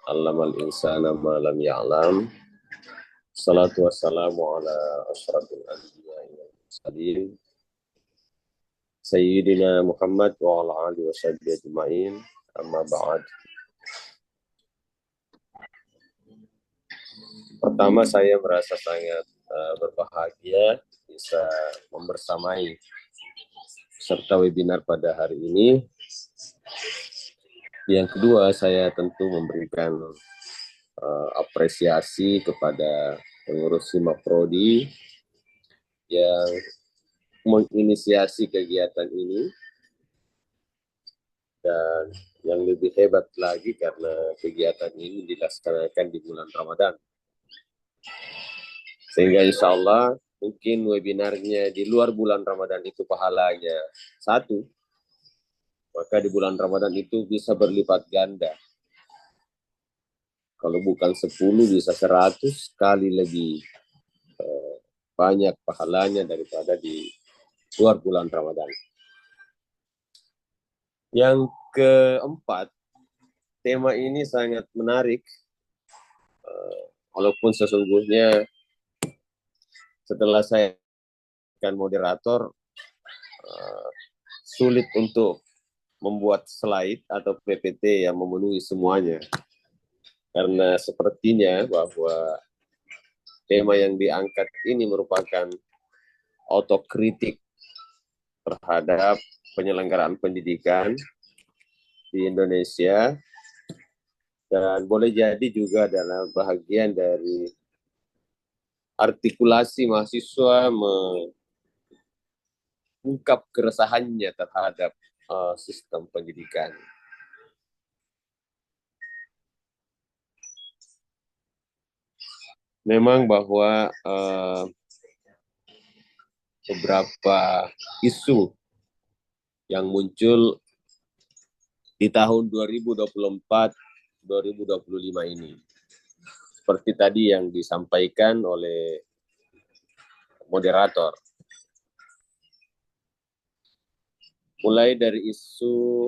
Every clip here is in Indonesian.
Allamal insana ma lam ya'lam. Salatu wassalamu ala asyrafil anbiya wal mursalin. Sayyidina Muhammad wa ala alihi wa sahbihi ajma'in. Amma ba'd. Pertama saya merasa sangat berbahagia bisa membersamai serta webinar pada hari ini. Yang kedua, saya tentu memberikan apresiasi kepada pengurus Simaprodi yang menginisiasi kegiatan ini, dan yang lebih hebat lagi karena kegiatan ini dilaksanakan di bulan Ramadan. Sehingga insya Allah mungkin webinarnya di luar bulan Ramadan itu pahalanya 1, maka di bulan Ramadan itu bisa berlipat ganda. Kalau bukan 10 bisa 100 kali lebih banyak pahalanya daripada di luar bulan Ramadan. Yang keempat, tema ini sangat menarik, walaupun sesungguhnya setelah saya kan moderator sulit untuk membuat slide atau PPT yang memenuhi semuanya, karena sepertinya bahwa tema yang diangkat ini merupakan otokritik terhadap penyelenggaraan pendidikan di Indonesia, dan boleh jadi juga adalah bahagian dari artikulasi mahasiswa mengungkap keresahannya terhadap sistem pendidikan. Memang bahwa beberapa isu yang muncul di tahun 2024-2025 ini, seperti tadi yang disampaikan oleh moderator, mulai dari isu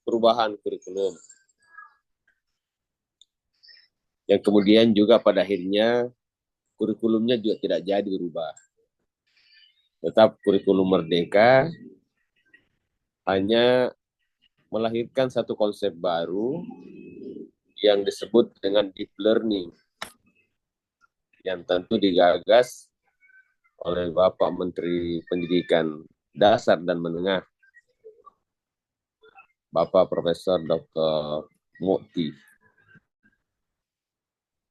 perubahan kurikulum, yang kemudian juga pada akhirnya kurikulumnya juga tidak jadi berubah. Tetap kurikulum merdeka, hanya melahirkan satu konsep baru yang disebut dengan deep learning, yang tentu digagas oleh Bapak Menteri Pendidikan Dasar dan Menengah, Bapak Profesor Dr. Mukti.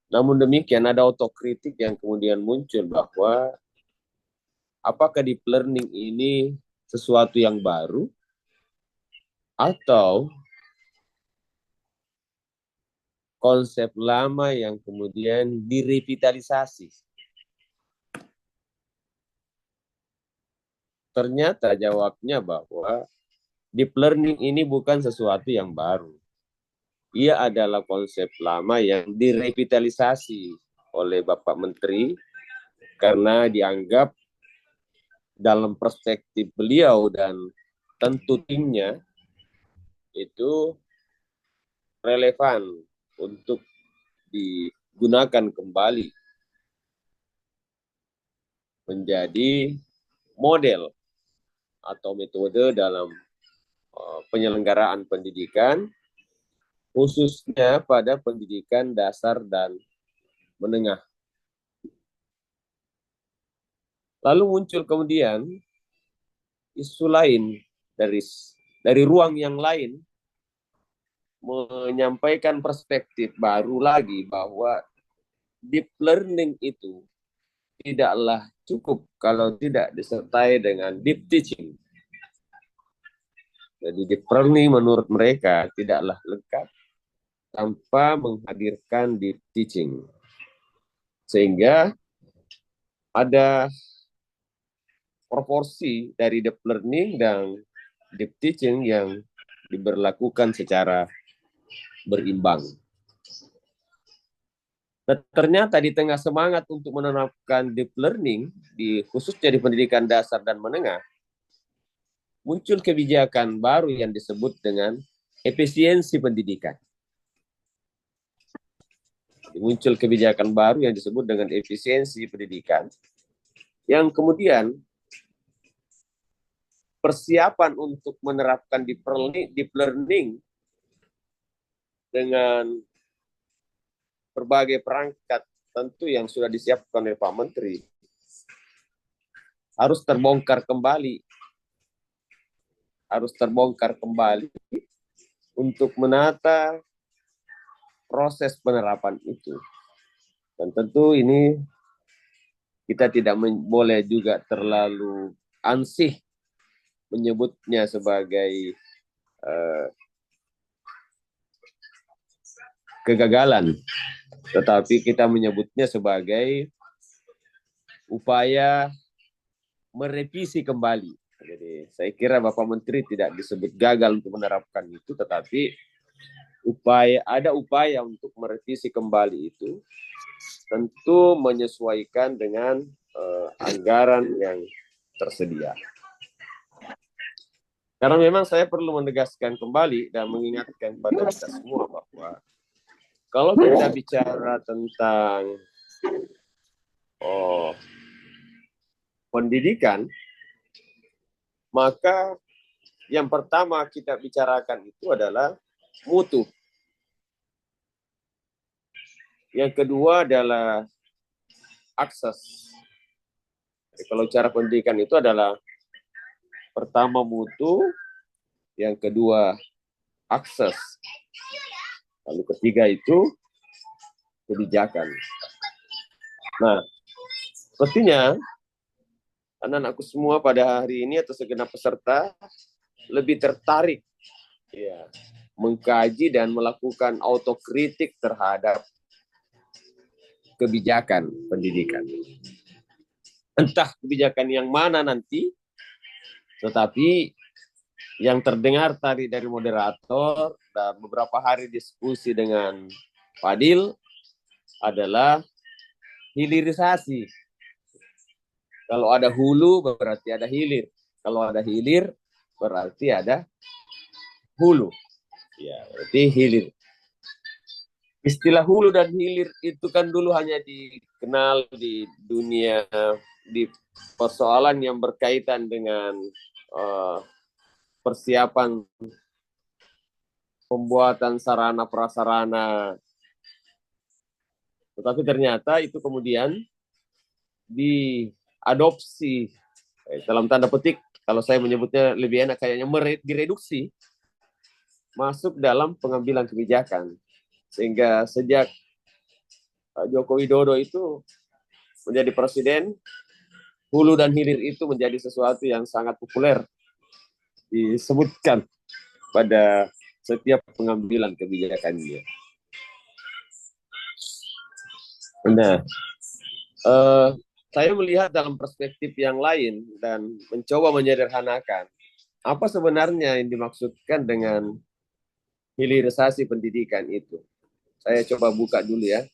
Namun demikian ada otokritik yang kemudian muncul bahwa apakah deep learning ini sesuatu yang baru atau konsep lama yang kemudian direvitalisasi. Ternyata jawabnya bahwa deep learning ini bukan sesuatu yang baru. Ia adalah konsep lama yang direvitalisasi oleh Bapak Menteri karena dianggap dalam perspektif beliau dan tentu timnya itu relevan untuk digunakan kembali menjadi model atau metode dalam penyelenggaraan pendidikan, khususnya pada pendidikan dasar dan menengah. Lalu muncul kemudian isu lain dari ruang yang lain, menyampaikan perspektif baru lagi bahwa deep learning itu tidaklah cukup kalau tidak disertai dengan deep teaching. Jadi deep learning menurut mereka tidaklah lengkap tanpa menghadirkan deep teaching. Sehingga ada proporsi dari deep learning dan deep teaching yang diberlakukan secara berimbang. Nah, ternyata di tengah semangat untuk menerapkan deep learning, khususnya di pendidikan dasar dan menengah, muncul kebijakan baru yang disebut dengan efisiensi pendidikan. Muncul kebijakan baru yang disebut dengan efisiensi pendidikan, yang kemudian persiapan untuk menerapkan deep learning dengan berbagai perangkat tentu yang sudah disiapkan oleh Pak Menteri harus terbongkar kembali, untuk menata proses penerapan itu. Dan tentu ini kita tidak boleh juga terlalu ansih menyebutnya sebagai kegagalan, tetapi kita menyebutnya sebagai upaya merevisi kembali. Jadi saya kira Bapak Menteri tidak disebut gagal untuk menerapkan itu, tetapi ada upaya untuk merevisi kembali itu, tentu menyesuaikan dengan anggaran yang tersedia. Karena memang saya perlu menegaskan kembali dan mengingatkan pada kita semua bahwa kalau kita bicara tentang pendidikan, maka yang pertama kita bicarakan itu adalah mutu. Yang kedua adalah akses. Jadi kalau cara pendidikan itu adalah pertama mutu, yang kedua akses, lalu ketiga itu kebijakan. Nah, sepertinya anak-anakku semua pada hari ini atau segenap peserta lebih tertarik ya, mengkaji dan melakukan autokritik terhadap kebijakan pendidikan. Entah kebijakan yang mana nanti, tetapi yang terdengar tadi dari moderator dan beberapa hari diskusi dengan Fadil adalah hilirisasi. Kalau ada hulu berarti ada hilir. Kalau ada hilir berarti ada hulu. Ya, berarti hilir. Istilah hulu dan hilir itu kan dulu hanya dikenal di dunia, di persoalan yang berkaitan dengan persiapan pembuatan sarana prasarana. Tetapi ternyata itu kemudian diadopsi, dalam tanda petik, kalau saya menyebutnya lebih enak kayaknya direduksi masuk dalam pengambilan kebijakan. Sehingga sejak Joko Widodo itu menjadi presiden, hulu dan hilir itu menjadi sesuatu yang sangat populer disebutkan pada setiap pengambilan kebijakannya. Nah, saya melihat dalam perspektif yang lain dan mencoba menyederhanakan apa sebenarnya yang dimaksudkan dengan hilirisasi pendidikan itu. Saya coba buka dulu ya.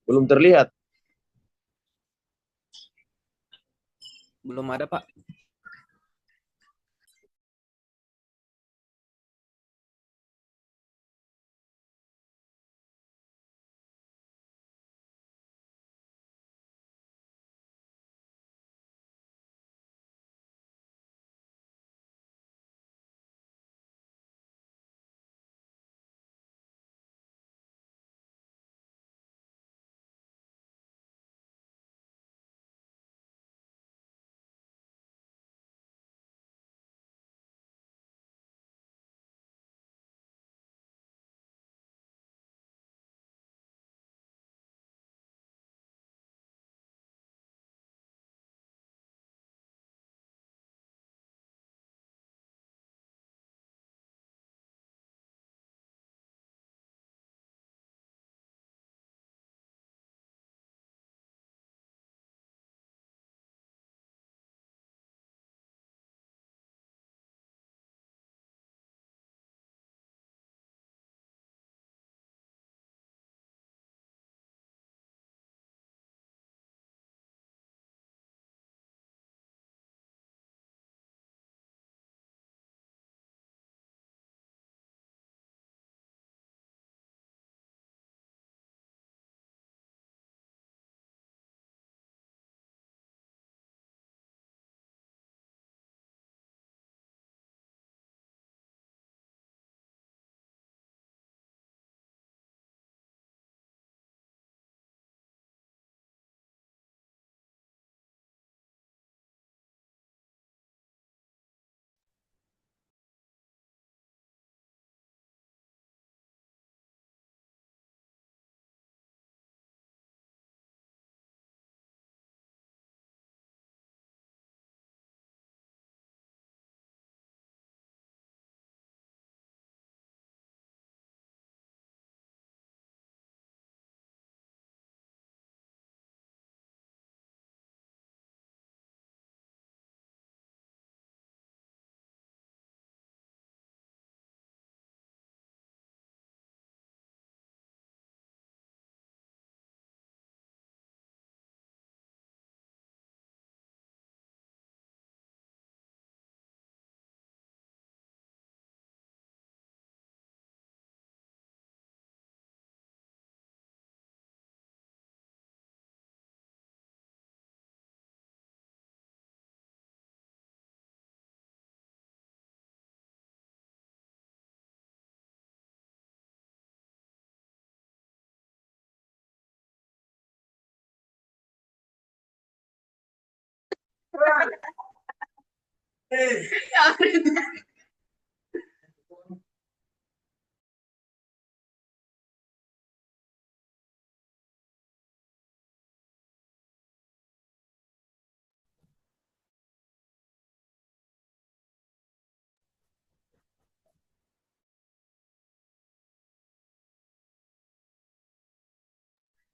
Belum terlihat. Belum ada, Pak.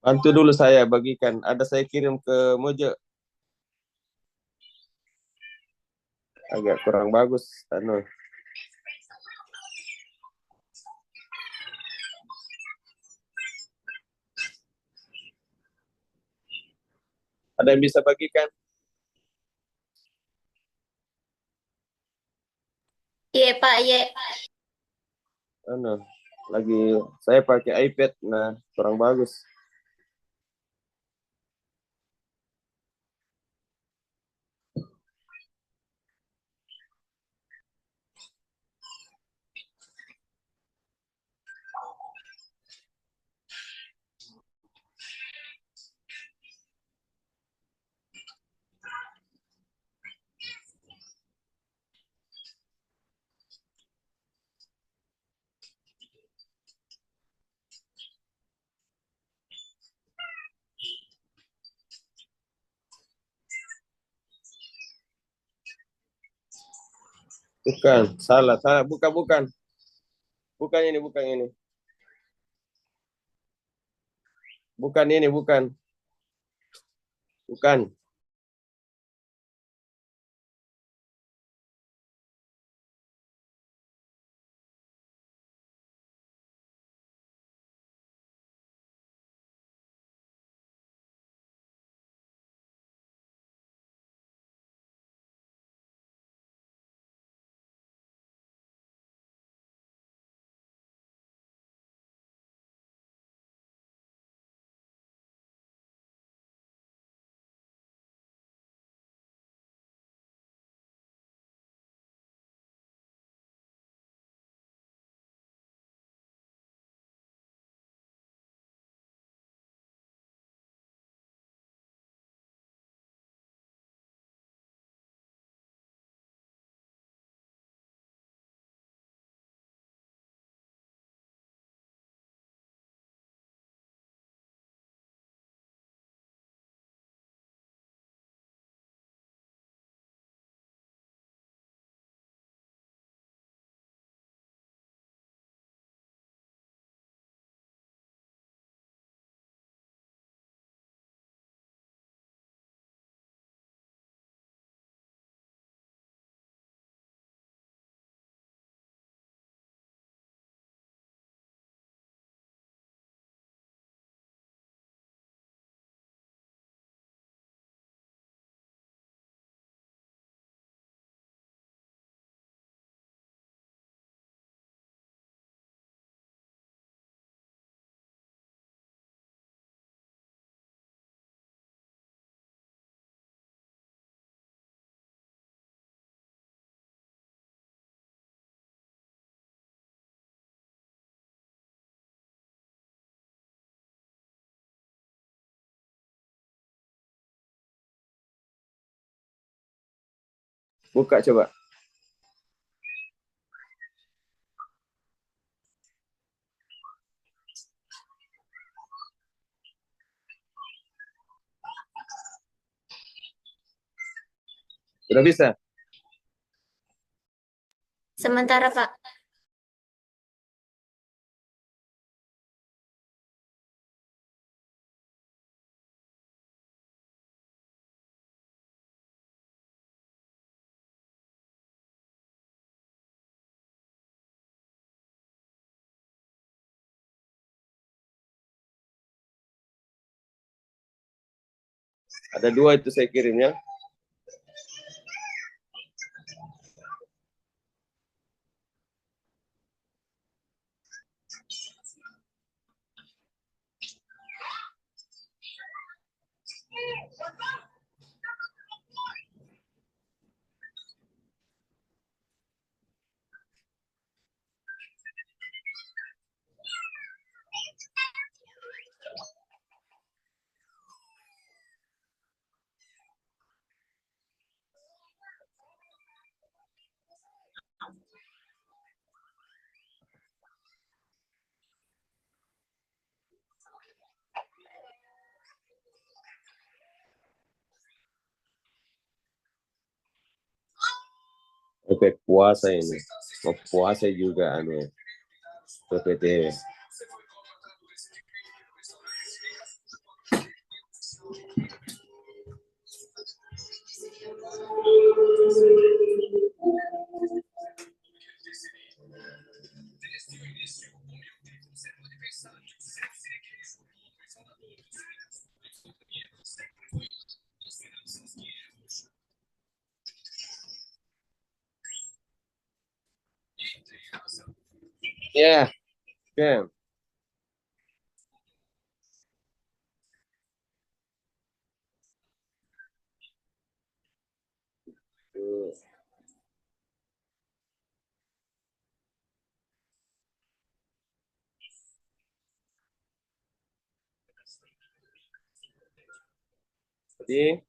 Bantu dulu saya bagikan. Ada saya kirim ke Mojo. Agak kurang bagus. Anu. Ada yang bisa bagikan? Iya Pak, iya. Anu. Lagi saya pakai iPad. Nah, kurang bagus. Bukan, salah, salah. Bukan, bukan. Bukan ini, bukan ini. Bukan ini, bukan. Bukan. Buka coba. Sudah bisa? Sementara Pak. Ada dua itu saya kirimnya. efek puasa ini. Mau puasa juga anu PPT. Ya, oke. Jadi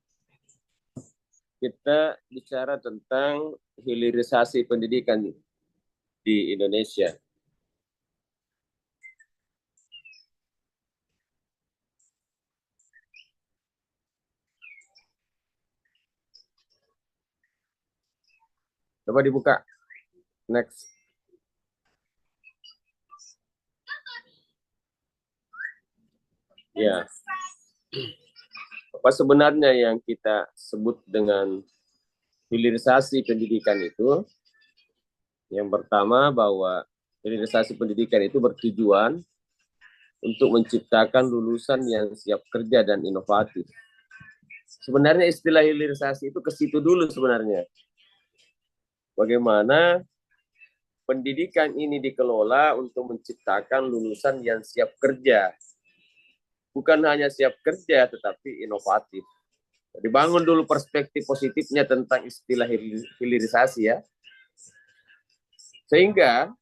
kita bicara tentang hilirisasi pendidikan di Indonesia. Coba dibuka. Next. Ya. Apa sebenarnya yang kita sebut dengan hilirisasi pendidikan itu? Yang pertama bahwa hilirisasi pendidikan itu bertujuan untuk menciptakan lulusan yang siap kerja dan inovatif. Sebenarnya istilah hilirisasi itu ke situ dulu sebenarnya. Bagaimana pendidikan ini dikelola untuk menciptakan lulusan yang siap kerja. Bukan hanya siap kerja, tetapi inovatif. Dibangun dulu perspektif positifnya tentang istilah hilirisasi ya. Sehingga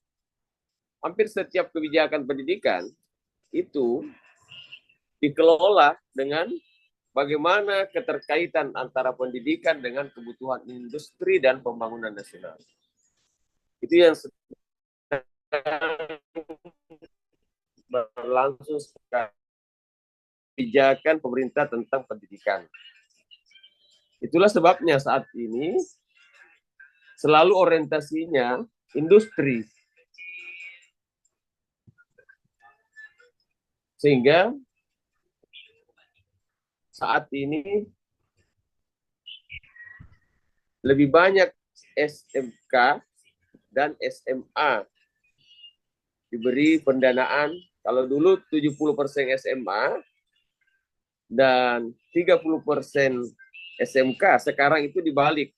hampir setiap kebijakan pendidikan itu dikelola dengan bagaimana keterkaitan antara pendidikan dengan kebutuhan industri dan pembangunan nasional. Itu yang berlangsung sekarang kebijakan pemerintah tentang pendidikan. Itulah sebabnya saat ini selalu orientasinya industri. Sehingga saat ini lebih banyak SMK dan SMA diberi pendanaan. Kalau dulu 70% SMA dan 30% SMK, sekarang itu dibalik.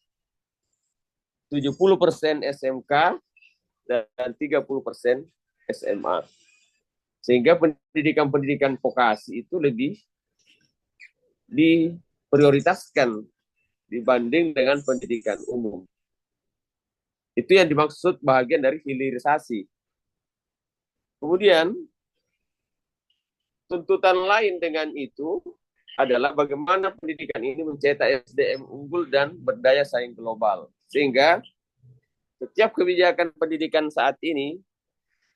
70% SMK dan 30% SMA. Sehingga pendidikan-pendidikan vokasi itu lebih diprioritaskan dibanding dengan pendidikan umum. Itu yang dimaksud bagian dari hilirisasi. Kemudian, tuntutan lain dengan itu adalah bagaimana pendidikan ini mencetak SDM unggul dan berdaya saing global. Sehingga setiap kebijakan pendidikan saat ini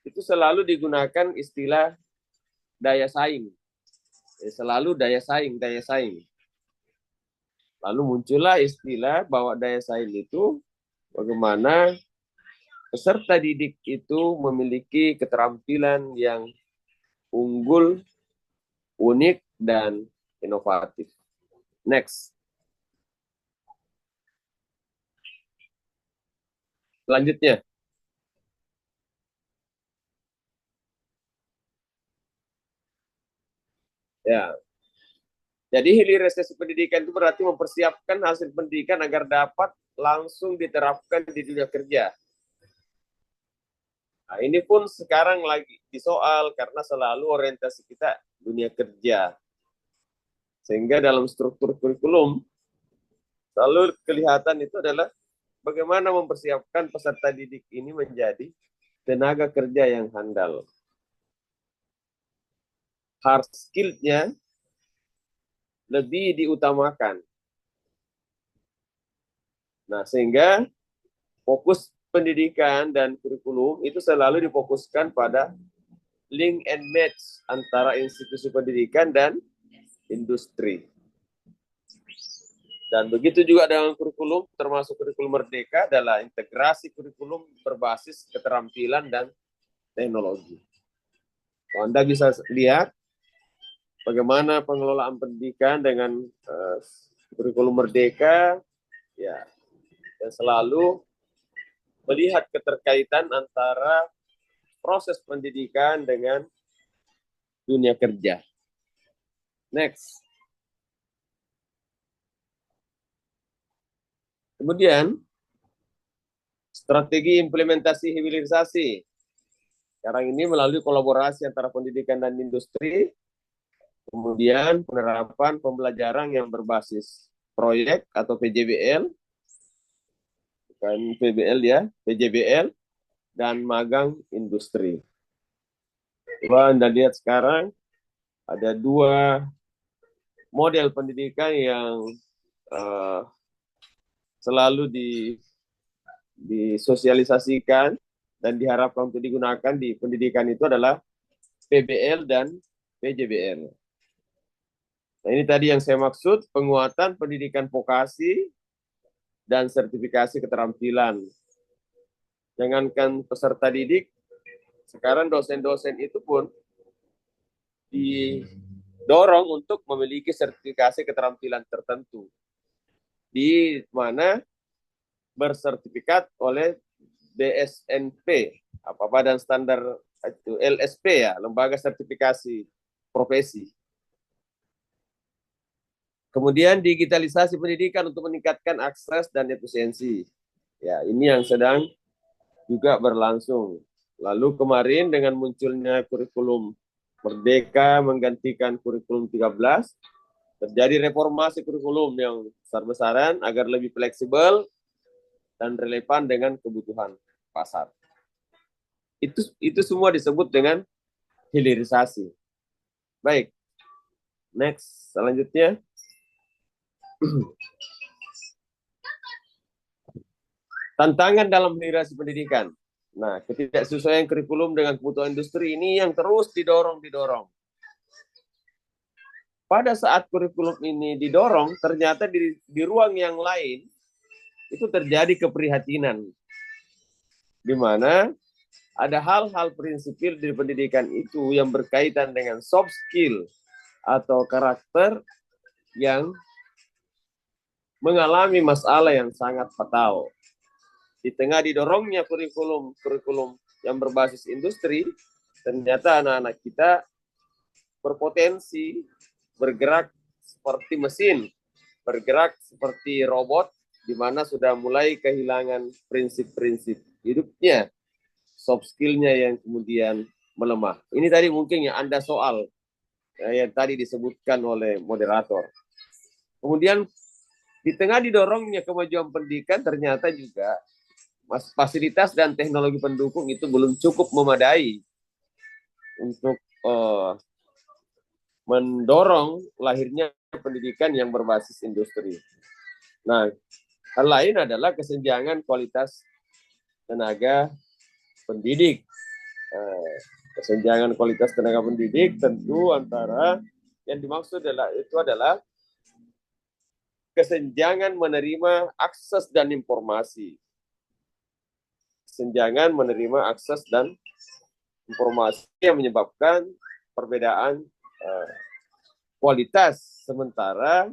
itu selalu digunakan istilah daya saing. Selalu daya saing, daya saing. Lalu muncullah istilah bahwa daya saing itu bagaimana peserta didik itu memiliki keterampilan yang unggul, unik, dan inovatif. Next. Selanjutnya. Ya. Jadi hilirisasi pendidikan itu berarti mempersiapkan hasil pendidikan agar dapat langsung diterapkan di dunia kerja. Nah, ini pun sekarang lagi disoal karena selalu orientasi kita dunia kerja. Sehingga dalam struktur kurikulum selalu kelihatan itu adalah bagaimana mempersiapkan peserta didik ini menjadi tenaga kerja yang handal. Hard skill-nya lebih diutamakan. Nah, sehingga fokus pendidikan dan kurikulum itu selalu difokuskan pada link and match antara institusi pendidikan dan industri. Dan begitu juga dengan kurikulum, termasuk kurikulum Merdeka adalah integrasi kurikulum berbasis keterampilan dan teknologi. Anda bisa lihat bagaimana pengelolaan pendidikan dengan kurikulum Merdeka, ya, dan selalu melihat keterkaitan antara proses pendidikan dengan dunia kerja. Next. Kemudian, strategi implementasi hilirisasi. Sekarang ini melalui kolaborasi antara pendidikan dan industri, kemudian penerapan pembelajaran yang berbasis proyek atau PJBL, bukan PBL ya, PJBL, dan magang industri. Coba Anda lihat sekarang, ada dua model pendidikan yang selalu disosialisasikan dan diharapkan untuk digunakan di pendidikan itu adalah PBL dan PJBL. Nah, ini tadi yang saya maksud, penguatan pendidikan vokasi dan sertifikasi keterampilan. Jangankan peserta didik, sekarang dosen-dosen itu pun didorong untuk memiliki sertifikasi keterampilan tertentu, di mana bersertifikat oleh BSNP, Badan Standar itu LSP ya, Lembaga Sertifikasi Profesi. Kemudian digitalisasi pendidikan untuk meningkatkan akses dan efisiensi. Ya, ini yang sedang juga berlangsung. Lalu kemarin dengan munculnya kurikulum Merdeka menggantikan kurikulum 13, terjadi reformasi kurikulum yang besar-besaran agar lebih fleksibel dan relevan dengan kebutuhan pasar. Itu semua disebut dengan hilirisasi. Baik, next, selanjutnya. Tantangan dalam hilirisasi pendidikan. Nah, ketidaksesuaian kurikulum dengan kebutuhan industri ini yang terus didorong. Pada saat kurikulum ini didorong, ternyata di ruang yang lain itu terjadi keprihatinan, di mana ada hal-hal prinsipil di pendidikan itu yang berkaitan dengan soft skill atau karakter yang mengalami masalah yang sangat fatal. Di tengah didorongnya kurikulum yang berbasis industri, ternyata anak-anak kita berpotensi bergerak seperti mesin, bergerak seperti robot, di mana sudah mulai kehilangan prinsip-prinsip hidupnya, soft skill-nya yang kemudian melemah. Ini tadi mungkin yang Anda soal yang tadi disebutkan oleh moderator. Kemudian di tengah didorongnya kemajuan pendidikan, ternyata juga fasilitas dan teknologi pendukung itu belum cukup memadai untuk mendorong lahirnya pendidikan yang berbasis industri. Nah, hal lain adalah kesenjangan kualitas tenaga pendidik. Kesenjangan kualitas tenaga pendidik tentu antara yang dimaksud adalah kesenjangan menerima akses dan informasi. Kesenjangan menerima akses dan informasi yang menyebabkan perbedaan kualitas, sementara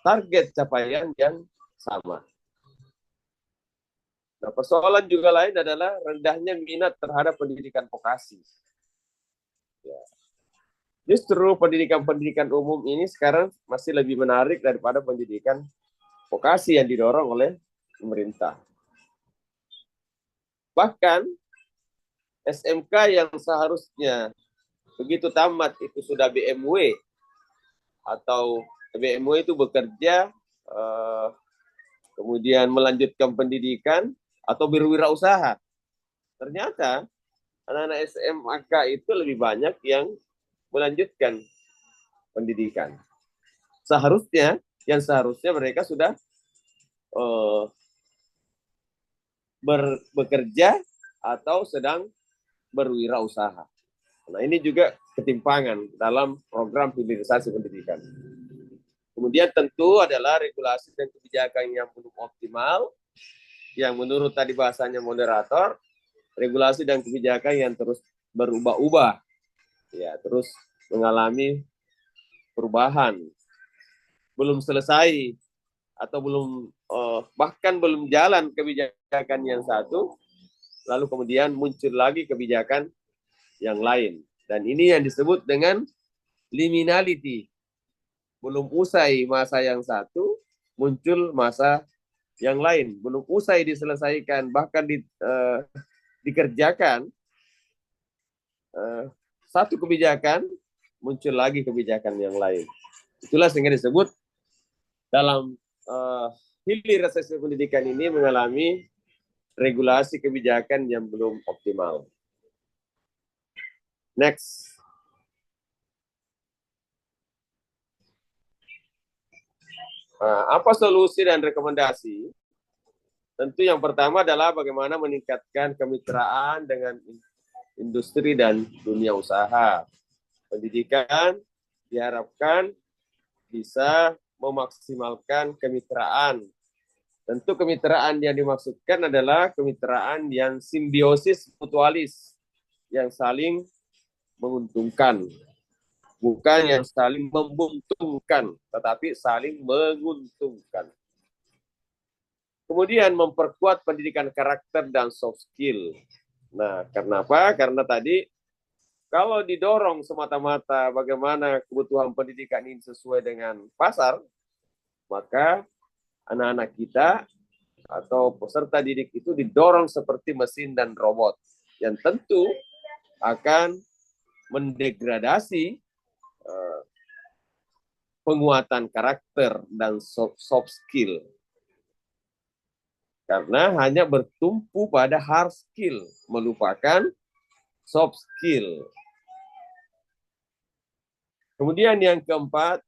target capaian yang sama. Nah, persoalan juga lain adalah rendahnya minat terhadap pendidikan vokasi. Ya. Justru pendidikan umum ini sekarang masih lebih menarik daripada pendidikan vokasi yang didorong oleh pemerintah. Bahkan SMK yang seharusnya begitu tamat itu sudah BMW atau BMW itu bekerja kemudian melanjutkan pendidikan atau berwirausaha. Ternyata anak-anak SMK itu lebih banyak yang melanjutkan pendidikan. Seharusnya mereka sudah bekerja atau sedang berwirausaha. Nah, ini juga ketimpangan dalam program hilirisasi pendidikan. Kemudian tentu adalah regulasi dan kebijakan yang belum optimal, yang menurut tadi bahasanya moderator, regulasi dan kebijakan yang terus berubah-ubah, ya, terus mengalami perubahan, belum selesai atau belum bahkan belum jalan kebijakan yang satu, lalu kemudian muncul lagi kebijakan yang lain. Dan ini yang disebut dengan liminality. Belum usai masa yang satu, muncul masa yang lain. Belum usai diselesaikan, bahkan dikerjakan satu kebijakan, muncul lagi kebijakan yang lain. Itulah sehingga disebut dalam hilirisasi pendidikan ini mengalami regulasi kebijakan yang belum optimal. Next. Apa solusi dan rekomendasi? Tentu yang pertama adalah bagaimana meningkatkan kemitraan dengan industri dan dunia usaha. Pendidikan diharapkan bisa memaksimalkan kemitraan. Tentu kemitraan yang dimaksudkan adalah kemitraan yang simbiosis mutualis, yang saling menguntungkan. Bukan yang saling membuntungkan, tetapi saling menguntungkan. Kemudian memperkuat pendidikan karakter dan soft skill. Nah, karena apa? Karena tadi kalau didorong semata-mata bagaimana kebutuhan pendidikan ini sesuai dengan pasar, maka anak-anak kita atau peserta didik itu didorong seperti mesin dan robot, yang tentu akan mendegradasi penguatan karakter dan soft skill. Karena hanya bertumpu pada hard skill, melupakan soft skill. Kemudian yang keempat,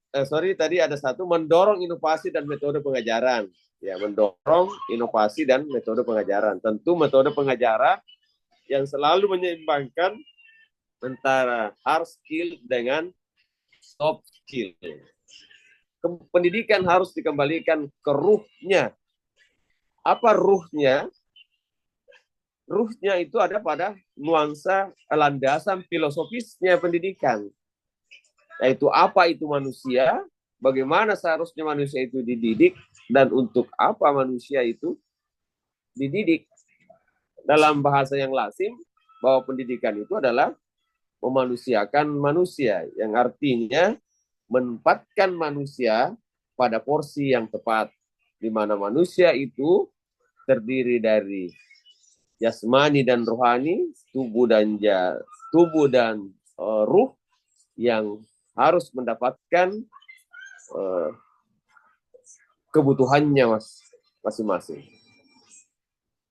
tadi ada satu, mendorong inovasi dan metode pengajaran. Ya, mendorong inovasi dan metode pengajaran. Tentu metode pengajaran yang selalu menyeimbangkan antara hard skill dengan soft skill. Pendidikan harus dikembalikan ke ruhnya. Apa ruhnya? Ruhnya itu ada pada nuansa landasan filosofisnya pendidikan. Yaitu apa itu manusia, bagaimana seharusnya manusia itu dididik, dan untuk apa manusia itu dididik. Dalam bahasa yang lazim, bahwa pendidikan itu adalah memanusiakan manusia, yang artinya menempatkan manusia pada porsi yang tepat, di mana manusia itu terdiri dari jasmani dan rohani, tubuh dan ruh yang harus mendapatkan kebutuhannya masing-masing.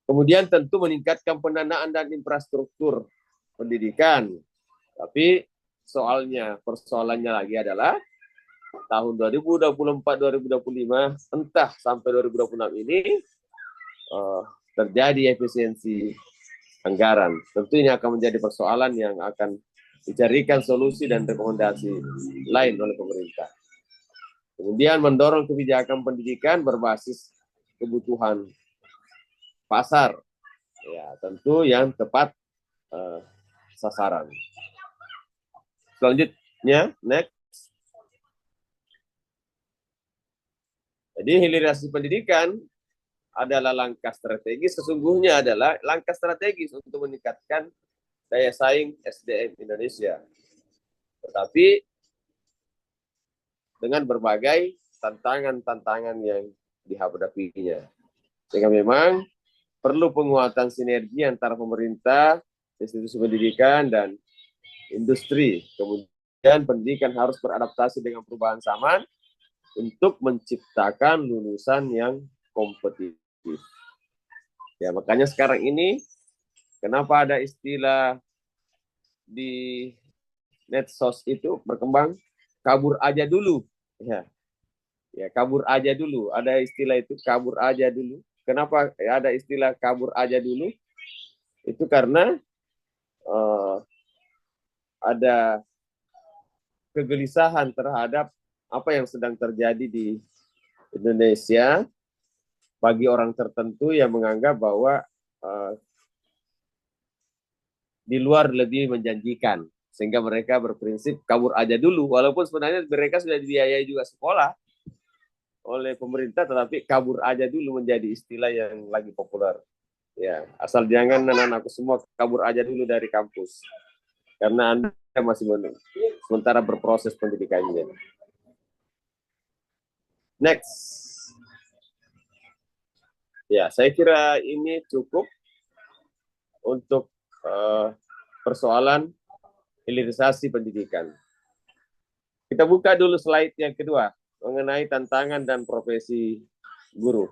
Kemudian tentu meningkatkan pendanaan dan infrastruktur pendidikan. Tapi persoalannya lagi adalah tahun 2024-2025, entah sampai 2026 ini terjadi efisiensi anggaran. Tentu ini akan menjadi persoalan yang akan dicarikan solusi dan rekomendasi lain oleh pemerintah. Kemudian mendorong kebijakan pendidikan berbasis kebutuhan pasar. Ya, tentu yang tepat sasaran. Selanjutnya, next. Jadi hilirisasi pendidikan adalah langkah strategis, sesungguhnya adalah langkah strategis untuk meningkatkan daya saing SDM Indonesia. Tetapi dengan berbagai tantangan-tantangan yang dihadapinya. Sehingga memang perlu penguatan sinergi antara pemerintah, institusi pendidikan, dan industri. Kemudian pendidikan harus beradaptasi dengan perubahan zaman untuk menciptakan lulusan yang kompetitif. Ya, makanya sekarang ini kenapa ada istilah di medsos itu berkembang, kabur aja dulu. Ya, kabur aja dulu. Ada istilah itu, kabur aja dulu. Kenapa ada istilah kabur aja dulu? Itu karena ada kegelisahan terhadap apa yang sedang terjadi di Indonesia bagi orang tertentu yang menganggap bahwa di luar lebih menjanjikan, sehingga mereka berprinsip kabur aja dulu, walaupun sebenarnya mereka sudah dibiayai juga sekolah oleh pemerintah, tetapi kabur aja dulu menjadi istilah yang lagi populer. Ya, asal jangan anak-anakku semua kabur aja dulu dari kampus, karena Anda masih sementara berproses pendidikannya. Next. Ya, saya kira ini cukup untuk persoalan hilirisasi pendidikan. Kita buka dulu slide yang kedua mengenai tantangan dan profesi guru.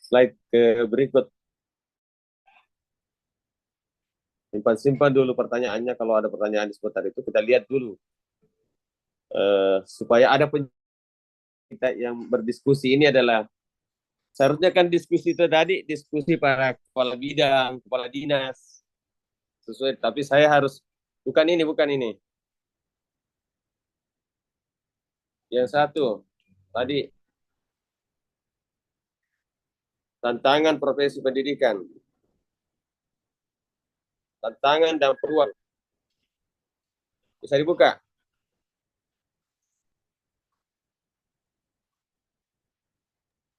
Slide ke berikut. Simpan dulu pertanyaannya. Kalau ada pertanyaan di seputar itu, kita lihat dulu. Supaya ada kita yang berdiskusi ini adalah, seharusnya kan diskusi itu tadi, diskusi para kepala bidang, kepala dinas. Sesuai, tapi saya harus, bukan ini. Yang satu, tadi, tantangan profesi pendidikan. Tantangan dan peluang. Bisa dibuka?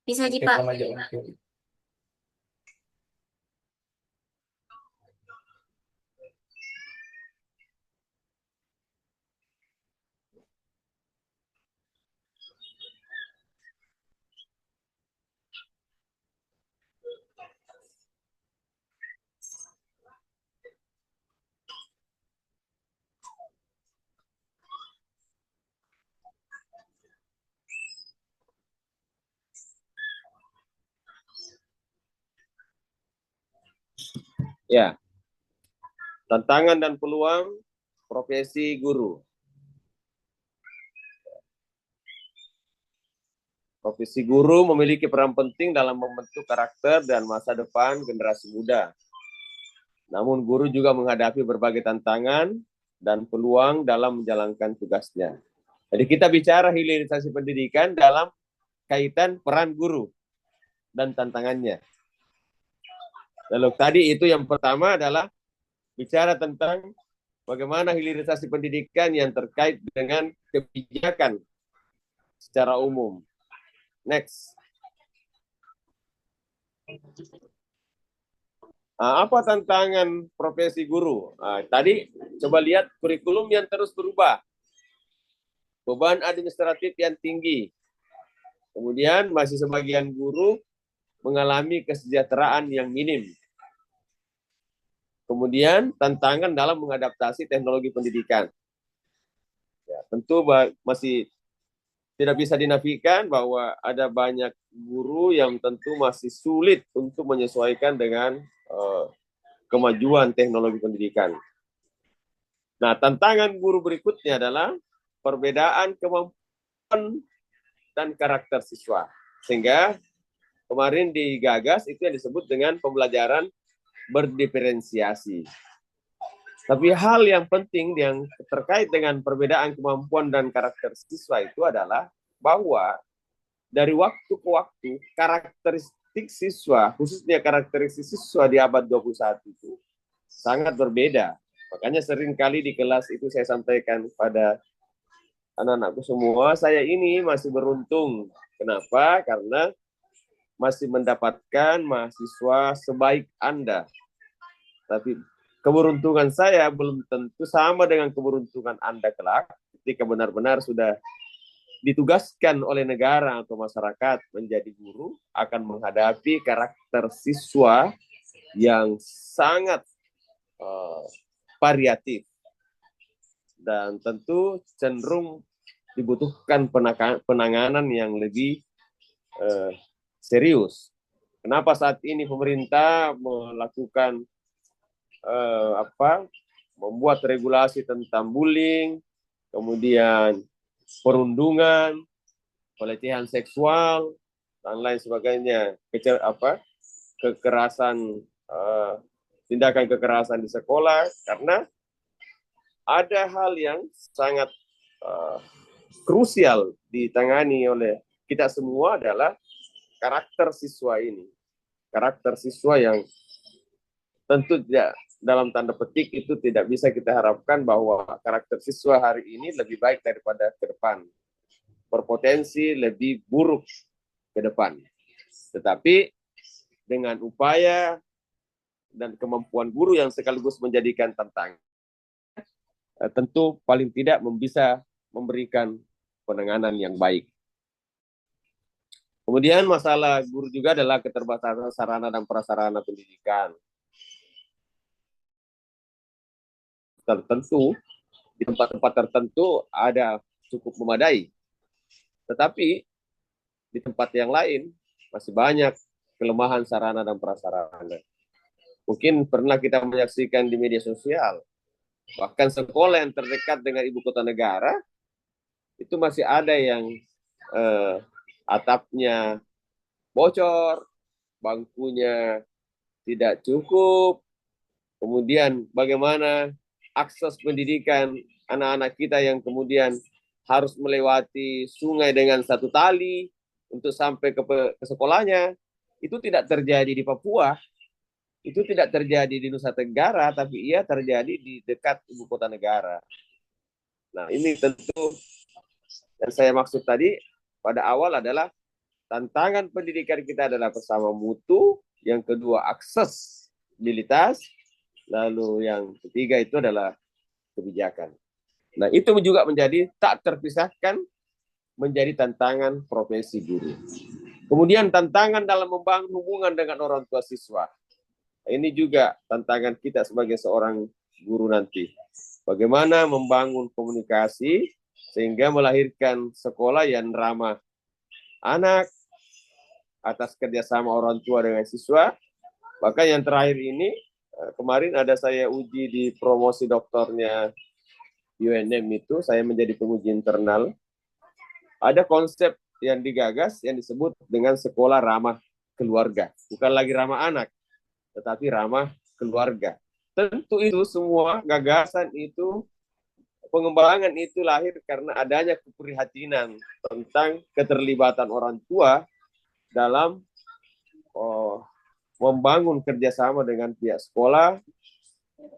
Bisa di Pak. Ya. Tantangan dan peluang profesi guru. Profesi guru memiliki peran penting dalam membentuk karakter dan masa depan generasi muda. Namun guru juga menghadapi berbagai tantangan dan peluang dalam menjalankan tugasnya. Jadi kita bicara hilirisasi pendidikan dalam kaitan peran guru dan tantangannya. Lalu tadi itu yang pertama adalah bicara tentang bagaimana hilirisasi pendidikan yang terkait dengan kebijakan secara umum. Next. Apa tantangan profesi guru? Tadi coba lihat kurikulum yang terus berubah. Beban administratif yang tinggi. Kemudian masih sebagian guru mengalami kesejahteraan yang minim. Kemudian tantangan dalam mengadaptasi teknologi pendidikan. Ya, tentu masih tidak bisa dinafikan bahwa ada banyak guru yang tentu masih sulit untuk menyesuaikan dengan kemajuan teknologi pendidikan. Nah, tantangan guru berikutnya adalah perbedaan kemampuan dan karakter siswa. Sehingga kemarin digagas itu yang disebut dengan pembelajaran berdiferensiasi. Tapi hal yang penting yang terkait dengan perbedaan kemampuan dan karakter siswa itu adalah bahwa dari waktu ke waktu karakteristik siswa, khususnya karakteristik siswa di abad 21 itu sangat berbeda. Makanya sering kali di kelas itu saya sampaikan pada anak-anakku semua, saya ini masih beruntung. Kenapa? Karena masih mendapatkan mahasiswa sebaik Anda. Tapi keberuntungan saya belum tentu sama dengan keberuntungan Anda kelak ketika benar-benar sudah ditugaskan oleh negara atau masyarakat menjadi guru, akan menghadapi karakter siswa yang sangat variatif dan tentu cenderung dibutuhkan penanganan yang lebih serius. Kenapa saat ini pemerintah melakukan membuat regulasi tentang bullying, kemudian perundungan, pelecehan seksual dan lain sebagainya, kekerasan, tindakan kekerasan di sekolah, karena ada hal yang sangat krusial ditangani oleh kita semua adalah karakter siswa ini. Karakter siswa yang tentu tidak, dalam tanda petik itu tidak bisa kita harapkan bahwa karakter siswa hari ini lebih baik daripada ke depan. Berpotensi lebih buruk ke depan. Tetapi dengan upaya dan kemampuan guru yang sekaligus menjadikan tantangan, tentu paling tidak bisa memberikan penanganan yang baik. Kemudian masalah guru juga adalah keterbatasan sarana dan prasarana pendidikan. Tertentu, di tempat-tempat tertentu ada cukup memadai. Tetapi di tempat yang lain masih banyak kelemahan sarana dan prasarana. Mungkin pernah kita menyaksikan di media sosial, bahkan sekolah yang terdekat dengan ibu kota negara, itu masih ada yang atapnya bocor, bangkunya tidak cukup, kemudian bagaimana akses pendidikan anak-anak kita yang kemudian harus melewati sungai dengan satu tali untuk sampai ke sekolahnya, itu tidak terjadi di Papua, itu tidak terjadi di Nusa Tenggara, tapi ia terjadi di dekat ibu kota negara. Nah, ini tentu yang saya maksud tadi pada awal adalah tantangan pendidikan kita adalah pertama mutu, yang kedua aksesibilitas, lalu yang ketiga itu adalah kebijakan. Nah, itu juga menjadi tak terpisahkan menjadi tantangan profesi guru. Kemudian tantangan dalam membangun hubungan dengan orang tua siswa. Ini juga tantangan kita sebagai seorang guru nanti. Bagaimana membangun komunikasi sehingga melahirkan sekolah yang ramah anak atas kerjasama orang tua dengan siswa. Bahkan yang terakhir ini, kemarin ada saya uji di promosi doktornya UNM itu, saya menjadi penguji internal. Ada konsep yang digagas yang disebut dengan sekolah ramah keluarga. Bukan lagi ramah anak, tetapi ramah keluarga. Tentu itu semua gagasan itu, pengembangan itu lahir karena adanya keprihatinan tentang keterlibatan orang tua dalam membangun kerjasama dengan pihak sekolah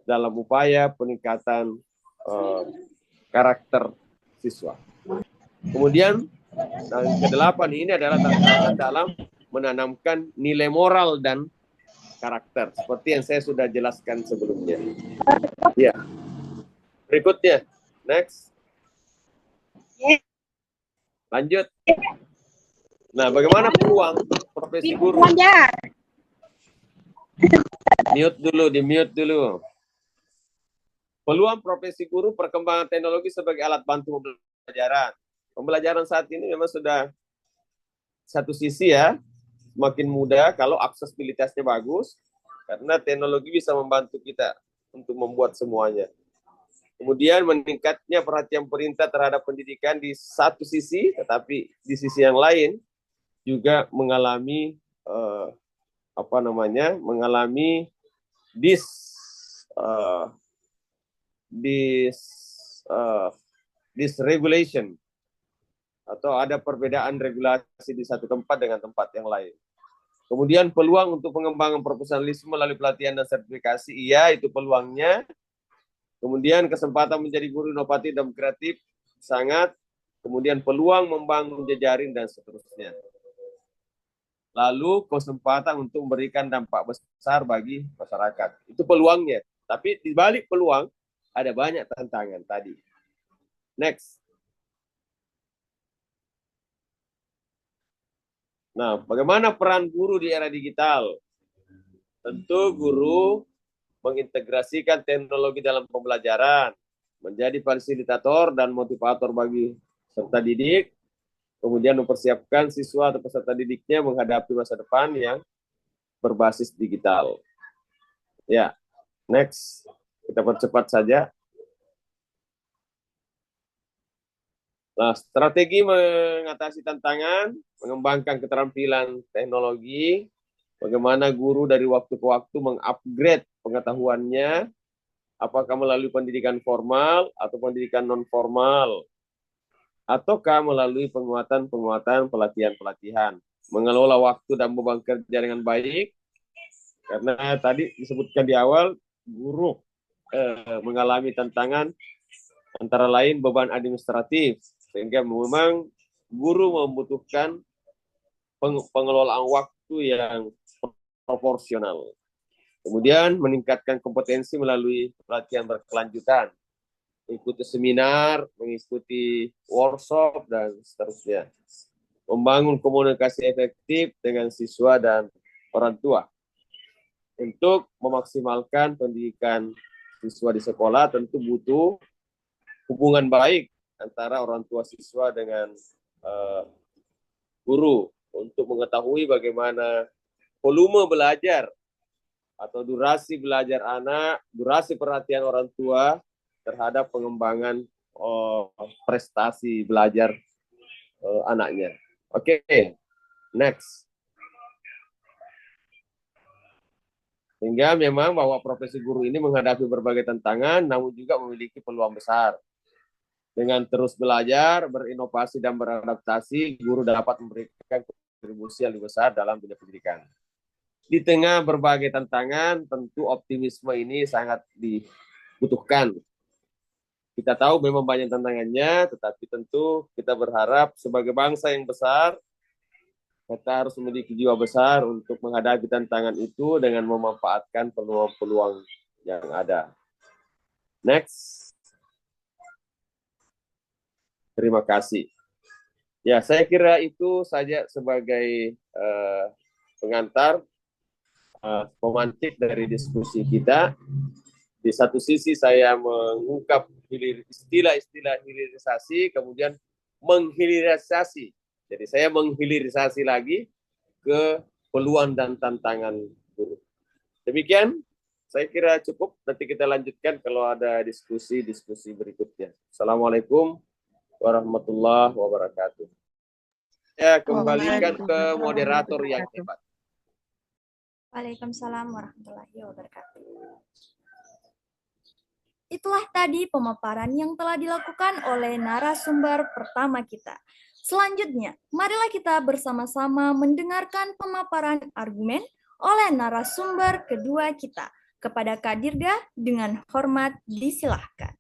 dalam upaya peningkatan karakter siswa. Kemudian yang kedelapan ini adalah tantangan dalam menanamkan nilai moral dan karakter, seperti yang saya sudah jelaskan sebelumnya. Ya. Berikutnya, next. Lanjut. Nah, bagaimana peluang profesi guru? Di-mute dulu. Peluang profesi guru, perkembangan teknologi sebagai alat bantu pembelajaran. Pembelajaran saat ini memang sudah satu sisi ya, makin mudah kalau aksesibilitasnya bagus, karena teknologi bisa membantu kita untuk membuat semuanya. Kemudian meningkatnya perhatian pemerintah terhadap pendidikan di satu sisi, tetapi di sisi yang lain juga mengalami mengalami dysregulation, atau ada perbedaan regulasi di satu tempat dengan tempat yang lain. Kemudian peluang untuk pengembangan profesionalisme melalui pelatihan dan sertifikasi, iya itu peluangnya. Kemudian kesempatan menjadi guru inovatif dan kreatif, sangat. Kemudian peluang membangun jejaring dan seterusnya. Lalu kesempatan untuk memberikan dampak besar bagi masyarakat. Itu peluangnya. Tapi di balik peluang ada banyak tantangan tadi. Next. Nah, bagaimana peran guru di era digital? Tentu guru mengintegrasikan teknologi dalam pembelajaran, menjadi fasilitator dan motivator bagi peserta didik, kemudian mempersiapkan siswa atau peserta didiknya menghadapi masa depan yang berbasis digital. Ya, next. Kita percepat saja. Nah, strategi mengatasi tantangan, mengembangkan keterampilan teknologi, bagaimana guru dari waktu ke waktu mengupgrade pengetahuannya, apakah melalui pendidikan formal atau pendidikan non formal, ataukah melalui penguatan-penguatan pelatihan-pelatihan, mengelola waktu dan beban kerja dengan baik, karena tadi disebutkan di awal, guru mengalami tantangan antara lain beban administratif, sehingga memang guru membutuhkan pengelolaan waktu yang proporsional. Kemudian meningkatkan kompetensi melalui pelatihan berkelanjutan, mengikuti seminar, mengikuti workshop, dan seterusnya. Membangun komunikasi efektif dengan siswa dan orang tua. Untuk memaksimalkan pendidikan siswa di sekolah tentu butuh hubungan baik antara orang tua siswa dengan guru untuk mengetahui bagaimana volume belajar atau durasi belajar anak, durasi perhatian orang tua terhadap pengembangan prestasi belajar anaknya. Oke, next. Sehingga memang bahwa profesi guru ini menghadapi berbagai tantangan, namun juga memiliki peluang besar. Dengan terus belajar, berinovasi, dan beradaptasi, guru dapat memberikan kontribusi yang lebih besar dalam dunia pendidikan. Di tengah berbagai tantangan, tentu optimisme ini sangat dibutuhkan. Kita tahu memang banyak tantangannya, tetapi tentu kita berharap sebagai bangsa yang besar, kita harus memiliki jiwa besar untuk menghadapi tantangan itu dengan memanfaatkan peluang-peluang yang ada. Next. Terima kasih. Ya, saya kira itu saja sebagai pengantar, pemantik dari diskusi kita. Di satu sisi saya mengungkap istilah-istilah hilirisasi, kemudian menghilirisasi. Jadi saya menghilirisasi lagi ke peluang dan tantangan guru. Demikian, saya kira cukup. Nanti kita lanjutkan kalau ada diskusi-diskusi berikutnya. Assalamualaikum warahmatullahi wabarakatuh. Saya kembalikan ke moderator yang hebat. Waalaikumsalam warahmatullahi wabarakatuh. Itulah tadi pemaparan yang telah dilakukan oleh narasumber pertama kita. Selanjutnya, marilah kita bersama-sama mendengarkan pemaparan argumen oleh narasumber kedua kita. Kepada Kak Dirga, dengan hormat disilahkan.